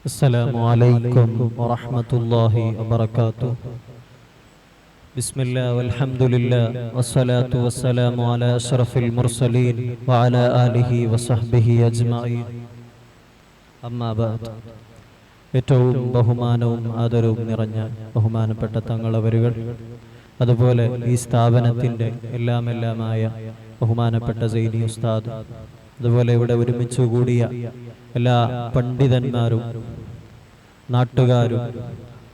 السلام عليكم ورحمة الله وبركاته. بسم الله والحمد لله والصلاة والسلام على أشرف المرسلين وعلى آله وصحبه أجمعين. أما بعد. ഏറ്റവും ബഹുമാനവും ആദരവും നിറഞ്ഞ ബഹുമാനപ്പെട്ട തങ്ങളവരുകൾ, അതുപോലെ ഈ സ്ഥാപനത്തിൻ്റെ എല്ലാമായ ബഹുമാനപ്പെട്ട സൈനി ഉസ്താദ്, അതുപോലെ ഇവിടെ ഒരുമിച്ച് കൂടിയ എല്ലാ പണ്ഡിതന്മാരും നാട്ടുകാരും,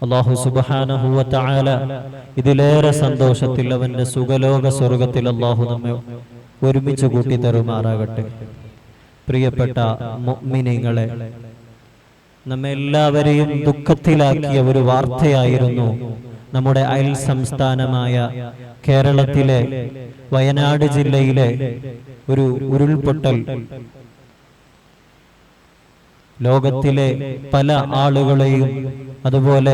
അല്ലാഹു സുബ്ഹാനഹു വ തആല ഇതിലേറെ സന്തോഷത്തിൽ അവന്റെ സുഖലോക സ്വർഗത്തിൽ അല്ലാഹു നമ്മെ ഒരുമിച്ച് കൂട്ടി തരുമാറാകട്ടെ. പ്രിയപ്പെട്ട മുഅ്മിനീങ്ങളെ, നമ്മെല്ലാവരെയും ദുഃഖത്തിലാക്കിയ ഒരു വാർത്തയായിരുന്നു നമ്മുടെ അയൽ സംസ്ഥാനമായ കേരളത്തിലെ വയനാട് ജില്ലയിലെ ഒരു ഉരുൾപൊട്ടൽ. ലോകത്തിലെ പല ആളുകളെയും, അതുപോലെ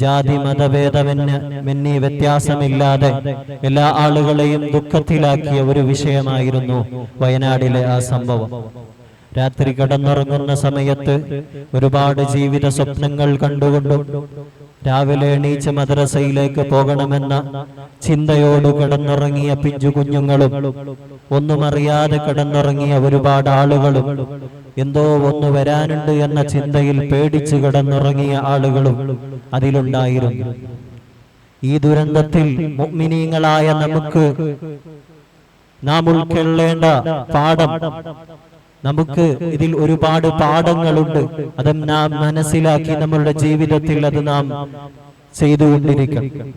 ജാതി മതഭേദമന്യേ വ്യത്യാസമില്ലാതെ എല്ലാ ആളുകളെയും ദുഃഖത്തിലാക്കിയ ഒരു വിഷയമായിരുന്നു വയനാടിലെ ആ സംഭവം. രാത്രി കിടന്നുറങ്ങുന്ന സമയത്ത് ഒരുപാട് ജീവിത സ്വപ്നങ്ങൾ കണ്ടുകൊണ്ടും രാവിലെ എണീച്ച് മദ്രസയിലേക്ക് പോകണമെന്ന ചിന്തയോട് കിടന്നുറങ്ങിയ പിഞ്ചു കുഞ്ഞുങ്ങളും, ഒന്നും അറിയാതെ കിടന്നുറങ്ങിയ ഒരുപാട് ആളുകളും, എന്തോ ഒന്ന് വരാനുണ്ട് എന്ന ചിന്തയിൽ പേടിച്ച് കിടന്നുറങ്ങിയ ആളുകളും അതിലുണ്ടായിരുന്നു. ഈ ദുരന്തത്തിൽ മുഅ്മിനീങ്ങളായ നമുക്ക് നാം ഉൾക്കൊള്ളേണ്ട പാഠം, നമുക്ക് ഇതിൽ ഒരുപാട് പാഠങ്ങളുണ്ട്. അത് നാം മനസ്സിലാക്കി നമ്മളുടെ ജീവിതത്തിൽ അത് നാം ചെയ്തുകൊണ്ടിരിക്കണം.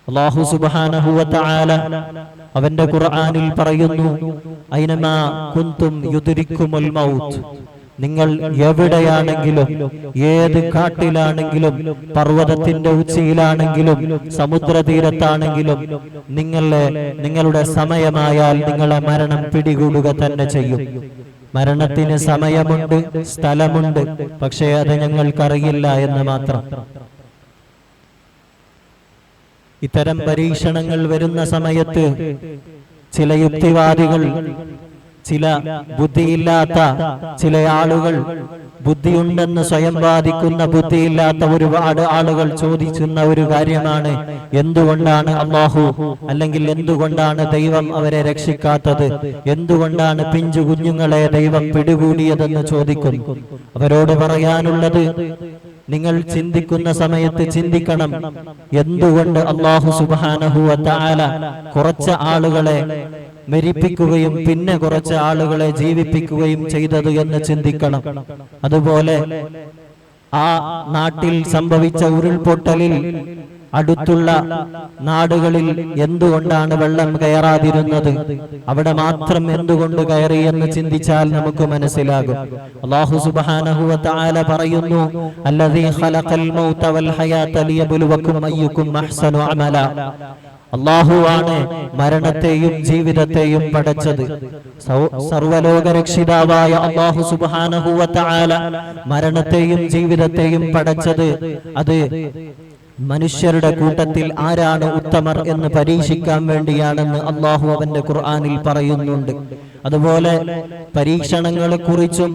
അല്ലാഹു സുബ്ഹാനഹു വ തആല അവന്റെ ഖുർആനിൽ പറയുന്നു, ഐനമാ കുന്തും യുദ്രിക്കുമുൽ മൗത്ത്. നിങ്ങൾ എവിടെയാണെങ്കിലും, ഏത് കാട്ടിലാണെങ്കിലും, പർവ്വതത്തിന്റെ ഉച്ചിയിലാണെങ്കിലും, സമുദ്രതീരത്താണെങ്കിലും, നിങ്ങളുടെ സമയമായാൽ നിങ്ങളെ മരണം പിടികൂടുക തന്നെ ചെയ്യും. മരണത്തിന് സമയമുണ്ട്, സ്ഥലമുണ്ട്, പക്ഷേ അത് ഞങ്ങൾക്കറിയില്ല എന്ന് മാത്രം. ഇത്തരം പരീക്ഷണങ്ങൾ വരുന്ന സമയത്ത് ചില യുക്തിവാദികൾ, ചില ബുദ്ധിയില്ലാത്ത ചില ആളുകൾ, ബുദ്ധിയുണ്ടെന്ന് സ്വയം വാദിക്കുന്ന ബുദ്ധിയില്ലാത്ത ഒരുപാട് ആളുകൾ ചോദിക്കുന്ന ഒരു കാര്യമാണ്, എന്തുകൊണ്ടാണ് അല്ലാഹു, അല്ലെങ്കിൽ എന്തുകൊണ്ടാണ് ദൈവം അവരെ രക്ഷിക്കാത്തത്, എന്തുകൊണ്ടാണ് പിഞ്ചു കുഞ്ഞുങ്ങളെ ദൈവം പിടികൂടിയതെന്ന് ചോദിക്കുന്നു. അവരോട് പറയാനുള്ളത്, നിങ്ങൾ ചിന്തിക്കുന്ന സമയത്ത് ചിന്തിക്കണം, എന്തുകൊണ്ട് അല്ലാഹു സുബ്ഹാനഹു വ തആല കുറച്ച് ആളുകളെ മരിപ്പിക്കുകയും പിന്നെ കുറച്ച് ആളുകളെ ജീവിപ്പിക്കുകയും ചെയ്തത് എന്ന് ചിന്തിക്കണം. അതുപോലെ ആ നാട്ടിൽ സംഭവിച്ച ഉരുൾപൊട്ടലിൽ അടുത്തുള്ള നാടുകളിൽ എന്തുകൊണ്ടാണ് വെള്ളം കയറാതിരുന്നത്, അവിടെ മാത്രം എന്തുകൊണ്ട് കയറി എന്ന് ചിന്തിച്ചാൽ നമുക്ക് മനസ്സിലാകും. അല്ലാഹു സുബ്ഹാനഹു വ തആല പറയുന്നു, അല്ലദീ ഖലഖൽ മൗത വൽ ഹയാത ലിയബ്ലുവകും അയ്യുകും അഹ്സനു അമല. അല്ലാഹുവാണ് മരണത്തെയും ജീവിതത്തെയും പടച്ചത്. സർവലോക രക്ഷിതാവായ അല്ലാഹു സുബ്ഹാനഹു വ തആല മരണത്തെയും ജീവിതത്തെയും പടച്ചത് അത് മനുഷ്യരുടെ കൂട്ടത്തിൽ ആരാണ് ഉത്തമർ എന്ന് പരീക്ഷിക്കാൻ വേണ്ടിയാണെന്ന് അല്ലാഹു അവന്റെ ഖുർആനിൽ പറയുന്നുണ്ട്. അതുപോലെ പരീക്ഷണങ്ങളെ കുറിച്ചും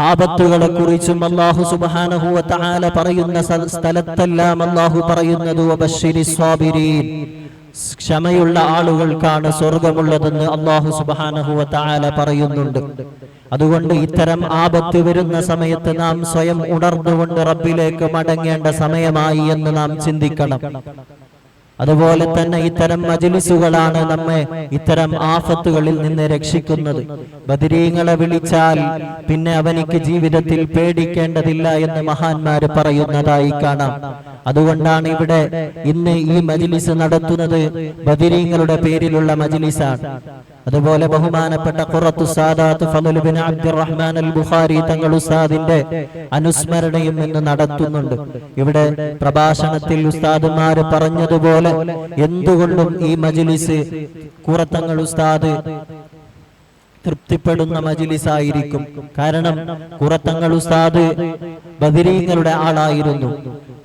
ആപത്തുകളെ കുറിച്ചും അല്ലാഹു സുബ്ഹാനഹു വ തആല പറയുന്ന സ്ഥലത്തെല്ലാം അല്ലാഹു പറയുന്നത്, വബശ്ശിരിസ് സ്വാബിരീൻ, ക്ഷമയുള്ള ആളുകൾക്കാണ് സ്വർഗമുള്ളതെന്ന് അല്ലാഹു സുബ്ഹാനഹു വ തആല പറയുന്നുണ്ട്. അതുകൊണ്ട് ഇത്തരം ആപത്ത് വരുന്ന സമയത്ത് നാം സ്വയം ഉണർന്നുകൊണ്ട് റബ്ബിലേക്ക് മടങ്ങേണ്ട സമയമായി എന്ന് നാം ചിന്തിക്കണം. അതുപോലെ തന്നെ ഇത്തരം മജ്ലിസുകളാണ് നമ്മെ ഇത്തരം ആഫത്തുകളിൽ നിന്ന് രക്ഷിക്കുന്നത്. ബദരീങ്ങളെ വിളിച്ചാൽ പിന്നെ അവനിക്ക് ജീവിതത്തിൽ പേടിക്കേണ്ടതില്ല എന്ന് മഹാന്മാര് പറയുന്നതായി കാണാം. അതുകൊണ്ടാണ് ഇവിടെ ഇന്ന് ഈ മജ്ലിസ് നടത്തുന്നത് ബദരീങ്ങളുടെ പേരിലുള്ള മജ്ലിസാണ്. അതുപോലെ ബഹുമാനപ്പെട്ട ഖുറത്തു സാദാത്ത് ഫളൽ ബിൻ അബ്ദുറഹ്മാൻ അൽ ബുഖാരി തങ്ങൾ ഉസ്താദിന്റെ അനുസ്മരണയും ഇന്ന് നടത്തുന്നുണ്ട്. ഇവിടെ പ്രഭാഷണത്തിൽ ഉസ്താദുമാര് പറഞ്ഞതുപോലെ എന്തുകൊണ്ടും ഈ മജ്ലിസ് ഖുറത്തങ്ങൾ ഉസ്താദ് തൃപ്തിപ്പെടുന്ന മജ്ലിസായിരിക്കും. കാരണം ഖുറത്തങ്ങൾ ഉസ്താദ് ബദരീങ്ങളുടെ ആളായിരുന്നു.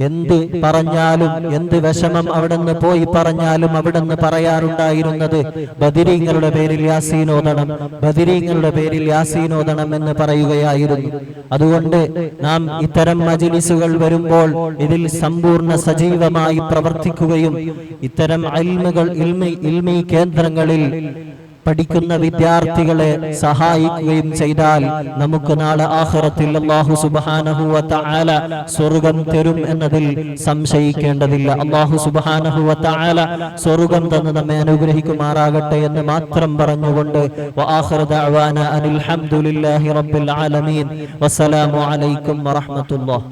എന്ത് പറഞ്ഞാലും എന്ത് വിഷമം അവിടുന്ന് പോയി പറഞ്ഞാലും അവിടുന്ന് പറയാറുണ്ടായിരുന്നത് ബദരീങ്ങളുടെ പേരിൽ യാസീനോദണം, ബദരീങ്ങളുടെ പേരിൽ യാസീനോദണം എന്ന് പറയുകയായിരുന്നു. അതുകൊണ്ട് നാം ഇത്തരം മജ്ലിസുകൾ വരുമ്പോൾ ഇതിൽ സമ്പൂർണ്ണ സജീവമായി പ്രവർത്തിക്കുകയും ഇത്തരം ഇൽമി കേന്ദ്രങ്ങളിൽ പഠിക്കുന്ന വിദ്യാർത്ഥികളെ സഹായിക്കുകയും ചെയ്താൽ നമുക്ക് നാളെ ആഖിറത്തിൽ അല്ലാഹു സുബ്ഹാനഹു വ തആല സ്വർഗ്ഗം തരും എന്നതിൽ സംശയിക്കേണ്ടതില്ല. അല്ലാഹു സുബ്ഹാനഹു വ തആല സ്വർഗ്ഗം തന്ന് നമ്മെ അനുഗ്രഹിക്കുമാറാകട്ടെ എന്ന് മാത്രം പറഞ്ഞുകൊണ്ട് വ ആഖിറു ദഅവാന അനിൽ ഹംദുലില്ലാഹി റബ്ബിൽ ആലമീൻ. വസ്സലാമു അലൈക്കും വറഹ്മത്തുള്ളാഹി.